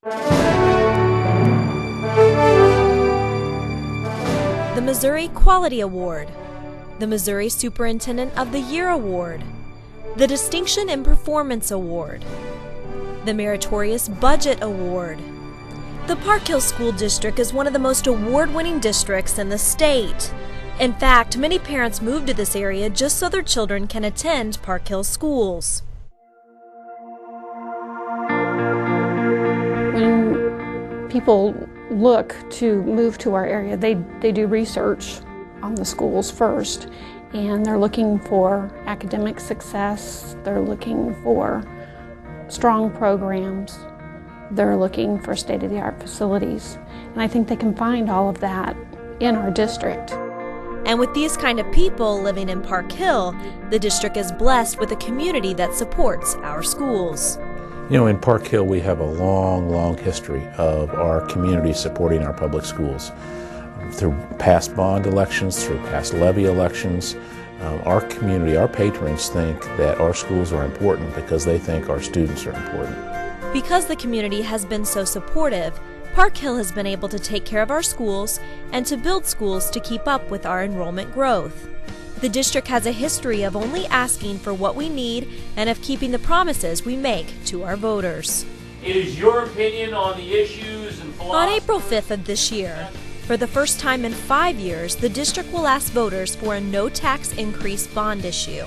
The Missouri Quality Award, the Missouri Superintendent of the Year Award, the Distinction in Performance Award, the Meritorious Budget Award. The Park Hill School District is one of the most award-winning districts in the state. In fact, many parents move to this area just so their children can attend Park Hill schools. When people look to move to our area, they do research on the schools first, and they're looking for academic success, they're looking for strong programs, they're looking for state-of-the-art facilities, and I think they can find all of that in our district. And with these kind of people living in Park Hill, the district is blessed with a community that supports our schools. You know, in Park Hill we have a long history of our community supporting our public schools. Through past bond elections, through past levy elections, our community, our patrons think that our schools are important because they think our students are important. Because the community has been so supportive, Park Hill has been able to take care of our schools and to build schools to keep up with our enrollment growth. The district has a history of only asking for what we need and of keeping the promises we make to our voters. It is your opinion on the issues and philosophy. On April 5th of this year, for the first time in 5 years, the district will ask voters for a no-tax increase bond issue.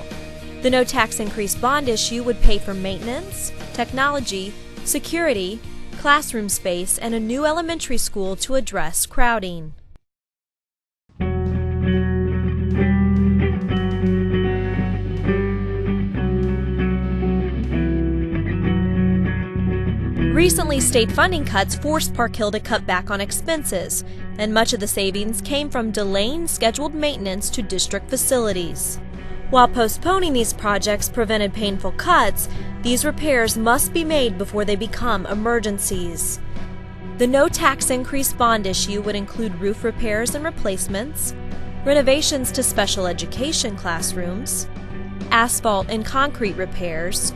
The no-tax increase bond issue would pay for maintenance, technology, security, classroom space, and a new elementary school to address crowding. Recently, state funding cuts forced Park Hill to cut back on expenses, and much of the savings came from delaying scheduled maintenance to district facilities. While postponing these projects prevented painful cuts, these repairs must be made before they become emergencies. The no-tax increase bond issue would include roof repairs and replacements, renovations to special education classrooms, asphalt and concrete repairs,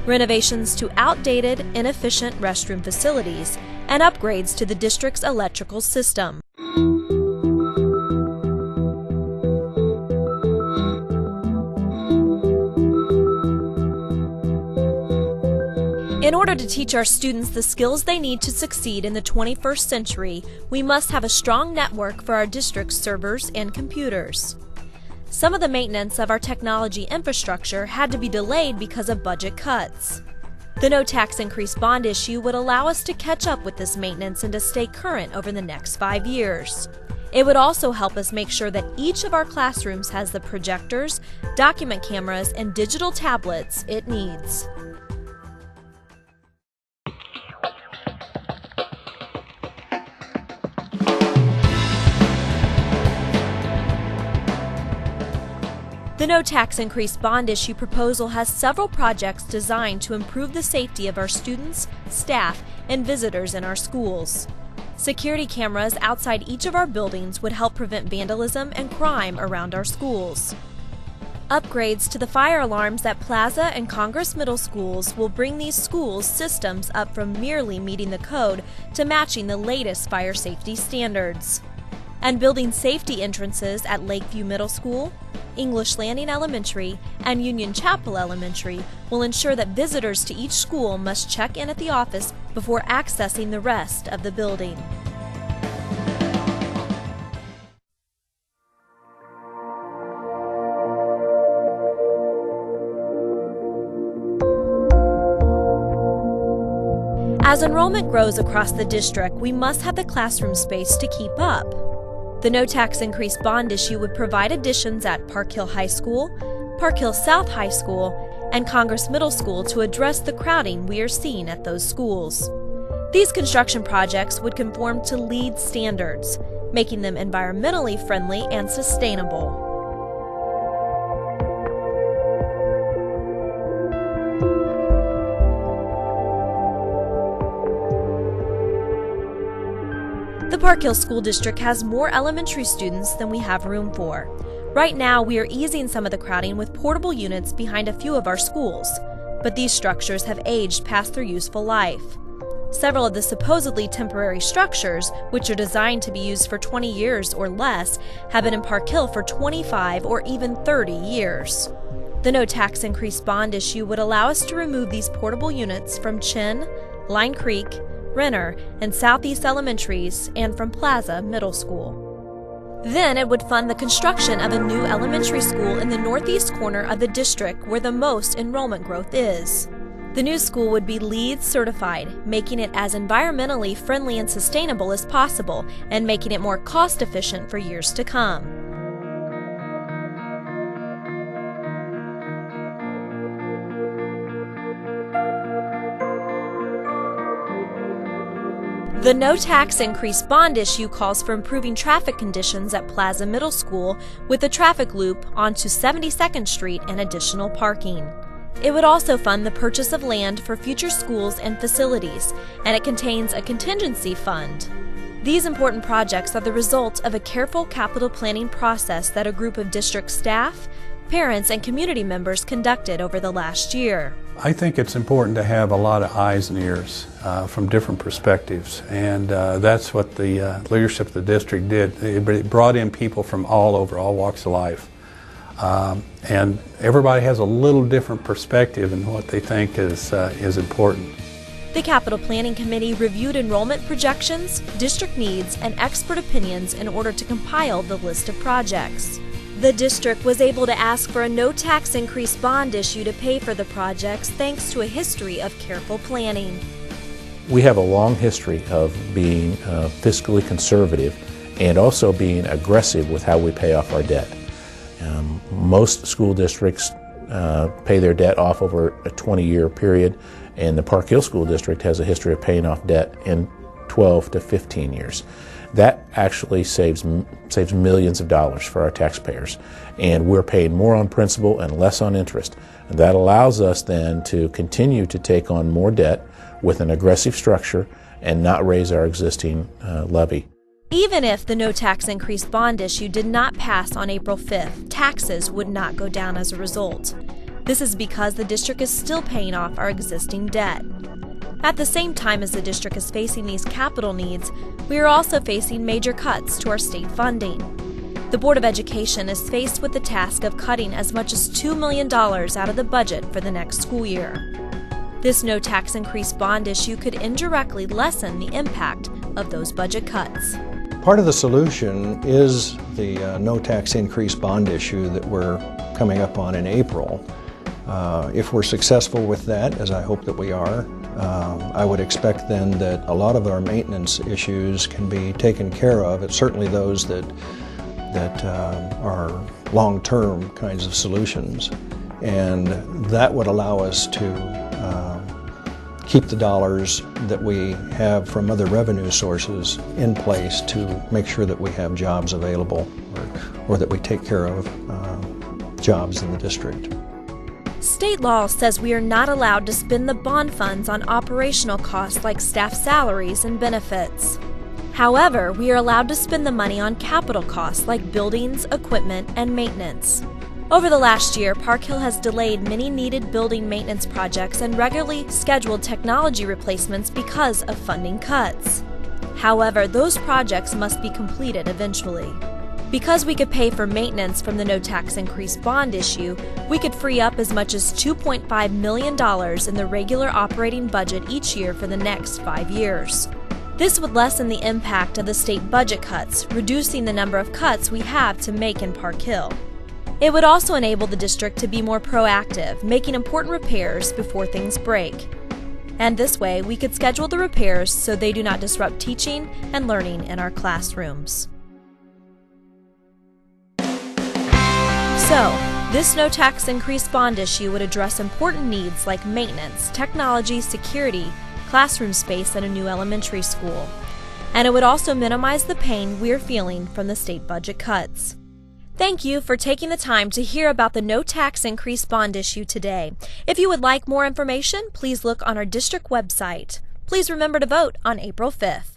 renovations to outdated, inefficient restroom facilities, and upgrades to the district's electrical system. In order to teach our students the skills they need to succeed in the 21st century, we must have a strong network for our district's servers and computers. Some of the maintenance of our technology infrastructure had to be delayed because of budget cuts. The no-tax increase bond issue would allow us to catch up with this maintenance and to stay current over the next 5 years. It would also help us make sure that each of our classrooms has the projectors, document cameras, and digital tablets it needs. The no-tax increase bond issue proposal has several projects designed to improve the safety of our students, staff, and visitors in our schools. Security cameras outside each of our buildings would help prevent vandalism and crime around our schools. Upgrades to the fire alarms at Plaza and Congress Middle Schools will bring these schools' systems up from merely meeting the code to matching the latest fire safety standards. And building safety entrances at Lakeview Middle School, English Landing Elementary, and Union Chapel Elementary will ensure that visitors to each school must check in at the office before accessing the rest of the building. As enrollment grows across the district, we must have the classroom space to keep up. The no-tax increase bond issue would provide additions at Park Hill High School, Park Hill South High School, and Congress Middle School to address the crowding we are seeing at those schools. These construction projects would conform to LEED standards, making them environmentally friendly and sustainable. The Park Hill School District has more elementary students than we have room for. Right now, we are easing some of the crowding with portable units behind a few of our schools, but these structures have aged past their useful life. Several of the supposedly temporary structures, which are designed to be used for 20 years or less, have been in Park Hill for 25 or even 30 years. The no tax increase bond issue would allow us to remove these portable units from Chin, Line Creek, Renner, and Southeast Elementaries, and from Plaza Middle School. Then it would fund the construction of a new elementary school in the northeast corner of the district where the most enrollment growth is. The new school would be LEED certified, making it as environmentally friendly and sustainable as possible and making it more cost efficient for years to come. The no tax increase bond issue calls for improving traffic conditions at Plaza Middle School with a traffic loop onto 72nd Street and additional parking. It would also fund the purchase of land for future schools and facilities, and it contains a contingency fund. These important projects are the result of a careful capital planning process that a group of district staff, parents, and community members conducted over the last year. I think it's important to have a lot of eyes and ears from different perspectives, and that's what the leadership of the district did. It brought in people from all over, all walks of life, and everybody has a little different perspective in what they think is important. The Capital Planning Committee reviewed enrollment projections, district needs, and expert opinions in order to compile the list of projects. The district was able to ask for a no tax increase bond issue to pay for the projects thanks to a history of careful planning. We have a long history of being fiscally conservative and also being aggressive with how we pay off our debt. Most school districts pay their debt off over a 20-year period, and the Park Hill School District has a history of paying off debt in 12 to 15 years. That actually saves millions of dollars for our taxpayers, and we're paying more on principal and less on interest. And that allows us then to continue to take on more debt with an aggressive structure and not raise our existing levy. Even if the no tax increase bond issue did not pass on April 5th, taxes would not go down as a result. This is because the district is still paying off our existing debt. At the same time as the district is facing these capital needs, we are also facing major cuts to our state funding. The Board of Education is faced with the task of cutting as much as $2 million out of the budget for the next school year. This no tax increase bond issue could indirectly lessen the impact of those budget cuts. Part of the solution is the no tax increase bond issue that we're coming up on in April. If we're successful with that, as I hope that we are, I would expect then that a lot of our maintenance issues can be taken care of. It's certainly those that are long-term kinds of solutions, and that would allow us to keep the dollars that we have from other revenue sources in place to make sure that we have jobs available or that we take care of jobs in the district. State law says we are not allowed to spend the bond funds on operational costs like staff salaries and benefits. However, we are allowed to spend the money on capital costs like buildings, equipment, and maintenance. Over the last year, Park Hill has delayed many needed building maintenance projects and regularly scheduled technology replacements because of funding cuts. However, those projects must be completed eventually. Because we could pay for maintenance from the no tax increase bond issue, we could free up as much as $2.5 million in the regular operating budget each year for the next 5 years. This would lessen the impact of the state budget cuts, reducing the number of cuts we have to make in Park Hill. It would also enable the district to be more proactive, making important repairs before things break. And this way, we could schedule the repairs so they do not disrupt teaching and learning in our classrooms. So, this no tax increase bond issue would address important needs like maintenance, technology, security, classroom space, and a new elementary school. And it would also minimize the pain we're feeling from the state budget cuts. Thank you for taking the time to hear about the no tax increase bond issue today. If you would like more information, please look on our district website. Please remember to vote on April 5th.